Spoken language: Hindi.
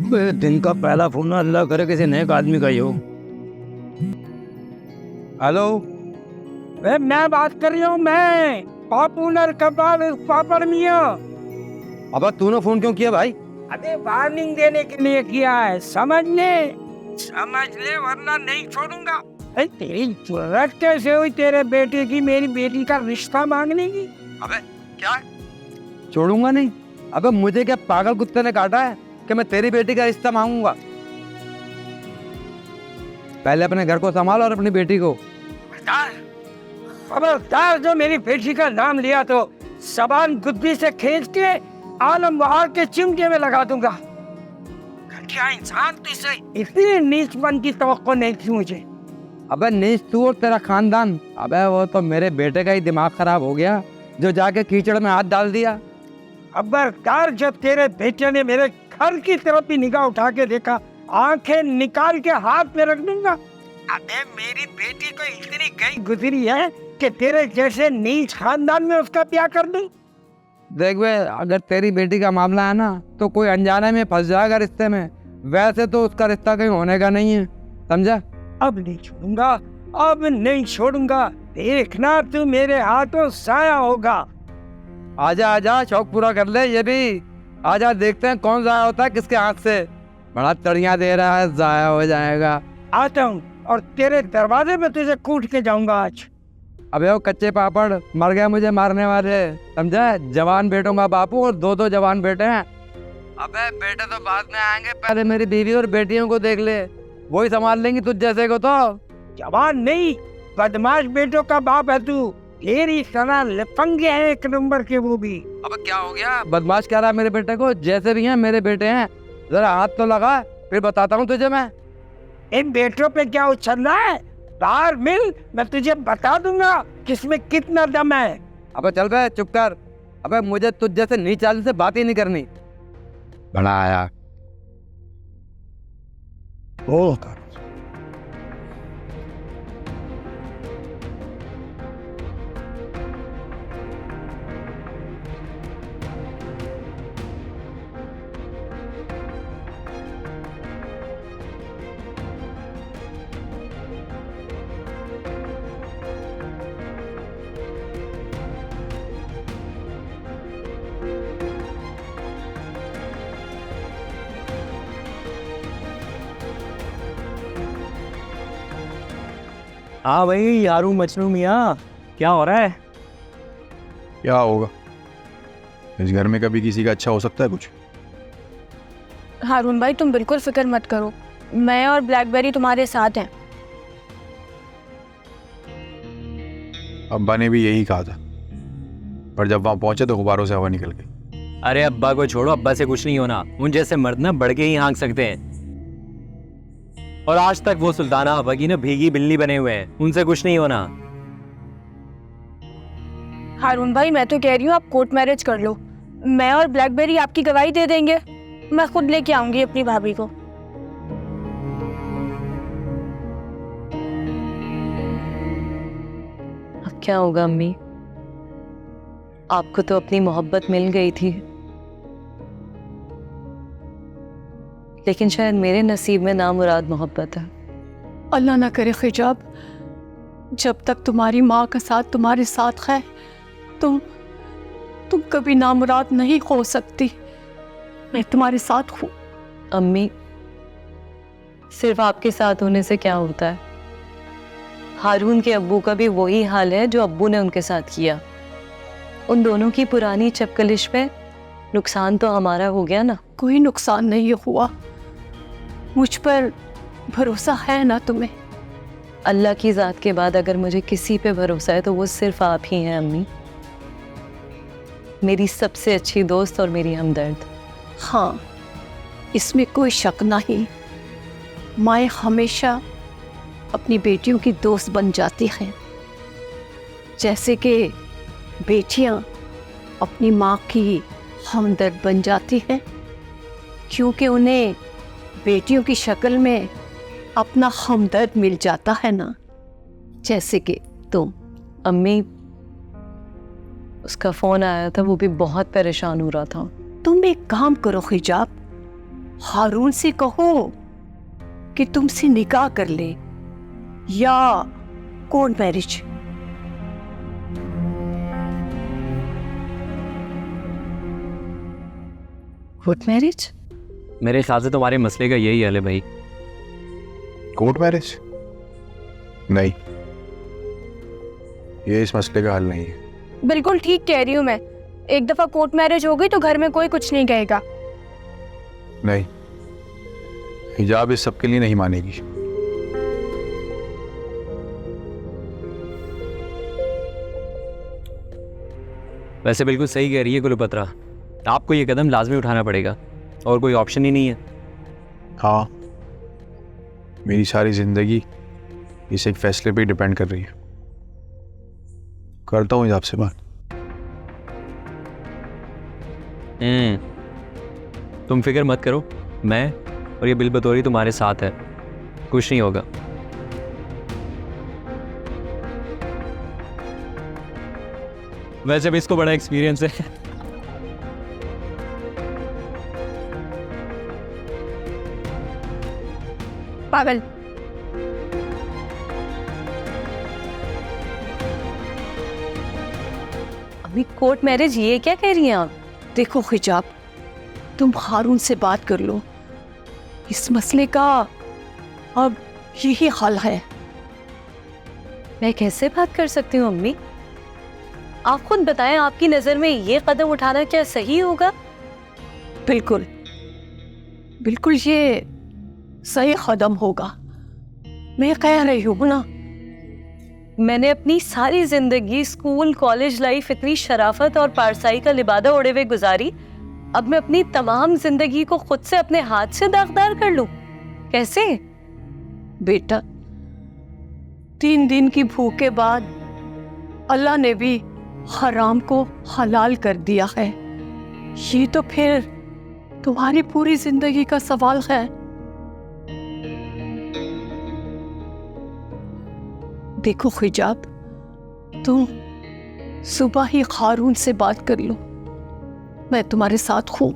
दिन का पहला फोन ना अल्लाह करे किसी नेक आदमी का ही हो। हेलो, मैं बात कर रही हूँ, मैं पॉपुलर कबाब पापड़ मियाँ। अब तूने फोन क्यों किया भाई? अबे वार्निंग देने के लिए किया है, समझ ले वरना नहीं छोड़ूंगा। अरे तेरी जरूरत कैसे हुई तेरे बेटे की मेरी बेटी का रिश्ता मांगने की? अबे क्या छोड़ूंगा नहीं? अबे मुझे क्या पागल कुत्ते ने काटा है कि मैं तेरी बेटी का रिश्ता मांगूंगा? पहले अपने घर को संभाल और अपनी बेटी को। खबरदार जो मेरी बेटी का नाम लिया तो जबान गुद्दी से खींच के आलम बहार के चिमटे में लगा दूंगा। क्या इंसान तुझसे इतनी नीचपन की तवक्को नहीं थी मुझे। अबे नीच तू और तेरा खानदान। अबे वो तो मेरे बेटे का ही दिमाग खराब हो गया जो जाके कीचड़ में हाथ डाल दिया। खबरदार जब तेरे बेटे ने मेरे घर की तरफ भी निगाह उठा के देखा, आंखें निकाल के हाथ पे रख दूंगा। अबे मेरी बेटी को इतनी गई गुजरी है कि तेरे जैसे नीच खानदान में उसका ब्याह कर दूं। देख बे, अगर तेरी बेटी का मामला है ना तो कोई अनजाने में फंस जाएगा रिश्ते में। वैसे तो उसका रिश्ता कहीं होने का नहीं है, समझा? अब नहीं छोड़ूंगा। देखना तू मेरे हाथों साया होगा। आजा आजा, शौक पूरा कर ले ये भी। आजा, देखते हैं कौन जाया होता है किसके हाथ से। बड़ा तड़िया दे रहा है, जाया हो जाएगा। आता हूँ और तेरे दरवाजे पे तुझे कूट के जाऊंगा आज। अबे वो कच्चे पापड़, मर गया मुझे मारने वाले, समझा? जवान बेटों का बापू और दो जवान बेटे हैं। अबे बेटे तो बाद में आएंगे, पहले मेरी बीवी और बेटियों को देख ले, वही संभाल लेंगी तुझ जैसे को। तो जवान नहीं, बदमाश बेटों का बाप है तू। तेरी तरह लफंगे हैं एक नंबर के वो भी। अब क्या हो गया? बदमाश कह रहा है मेरे बेटे को? जैसे भी हैं मेरे बेटे हैं, जरा हाथ तो लगा, फिर बताता हूँ तुझे मैं। इन बेटों पे क्या उछल रहा है? बाहर मिल, मैं तुझे बता दूंगा किसमें कितना दम है। अबे चल बे, चुप कर। अबे मुझे तुझ जैसे नीच आदमी से बात ही नहीं करनी। बड़ा आया बोल। हाँ भाई, यारू मजनू मियाँ, क्या हो रहा है? क्या होगा? इस घर में कभी किसी का अच्छा हो सकता है कुछ? हारून भाई तुम बिल्कुल फिक्र मत करो, मैं और ब्लैकबेरी तुम्हारे साथ हैं। अब्बा ने भी यही कहा था, पर जब वहां पहुंचे तो गुब्बारों से हवा निकल गई। अरे अब्बा को छोड़ो, अब्बा से कुछ नहीं होना। उन जैसे मर्द ना बढ़ के ही हाँक सकते हैं। और आज तक वो सुल्ताना हवा की ना भीगी बिल्ली बने हुए हैं, उनसे कुछ नहीं होना। हारून भाई मैं तो कह रही हूँ आप कोर्ट मैरिज कर लो, मैं और ब्लैकबेरी आपकी गवाही दे देंगे। मैं खुद लेके आऊंगी अपनी भाभी को। अब क्या होगा अम्मी? आपको तो अपनी मोहब्बत मिल गई थी, लेकिन शायद मेरे नसीब में नामुराद मोहब्बत है। अल्लाह ना करे खिजाब, जब तक तुम्हारी माँ का साथ तुम्हारे साथ है तुम कभी नामुराद नहीं हो सकती। मैं तुम्हारे साथ हूँ। अम्मी, सिर्फ आपके साथ होने से क्या होता है? हारून के अब्बू का भी वही हाल है जो अब्बू ने उनके साथ किया। उन दोनों की पुरानी चपकलिश पे नुकसान तो हमारा हो गया ना। कोई नुकसान नहीं हुआ, मुझ पर भरोसा है ना तुम्हें? अल्लाह की ज़ात के बाद अगर मुझे किसी पे भरोसा है तो वो सिर्फ आप ही हैं अम्मी, मेरी सबसे अच्छी दोस्त और मेरी हमदर्द। हाँ, इसमें कोई शक नहीं। माएँ हमेशा अपनी बेटियों की दोस्त बन जाती हैं, जैसे कि बेटियां अपनी माँ की हमदर्द बन जाती हैं, क्योंकि उन्हें बेटियों की शक्ल में अपना हमदर्द मिल जाता है ना, जैसे कि तुम। अम्मी, उसका फ़ोन आया था, वो भी बहुत परेशान हो रहा था। तुम एक काम करो हिजाब, हारून से कहो कि तुमसे निकाह कर ले या कोर्ट मैरिज। Court marriage? मेरे ख्याल से तुम्हारे मसले का यही हल है भाई। Court marriage? नहीं, ये इस मसले का हल नहीं है। बिल्कुल ठीक कह रही हूँ मैं। एक दफा कोर्ट मैरिज हो गई तो घर में कोई कुछ नहीं कहेगा। नहीं, हिजाब इस सब के लिए नहीं मानेगी। वैसे बिल्कुल सही कह रही है कुलपत्रा, आपको ये कदम लाजमी उठाना पड़ेगा और कोई ऑप्शन ही नहीं है। हाँ, मेरी सारी जिंदगी इस एक फैसले पे डिपेंड कर रही है। करता हूँ आपसे बात। तुम फिक्र मत करो, मैं और ये बिलबतौरी तुम्हारे साथ है, कुछ नहीं होगा। वैसे भी इसको बड़ा एक्सपीरियंस है। पागल। अभी कोर्ट मैरिज ये क्या कह रही हैं आप? देखो हिजाब, तुम हारून से बात कर लो। इस मसले का अब यही हल है। मैं कैसे बात कर सकती हूँ अम्मी? आप खुद बताएं, आपकी नजर में ये कदम उठाना क्या सही होगा? बिल्कुल बिल्कुल, ये सही कदम होगा। मैं कह रही हूँ ना। मैंने अपनी सारी जिंदगी स्कूल कॉलेज लाइफ इतनी शराफत और पारसाई का लिबादा ओढ़े हुए गुजारी, अब मैं अपनी तमाम जिंदगी को खुद से अपने हाथ से दागदार कर लूं? कैसे? बेटा, 3 दिन की भूख के बाद अल्लाह ने भी हराम को हलाल कर दिया है। ये तो फिर तुम्हारी पूरी जिंदगी का सवाल है। देखो हिजाब, तुम सुबह ही हारून से बात कर लो। मैं तुम्हारे साथ हूं।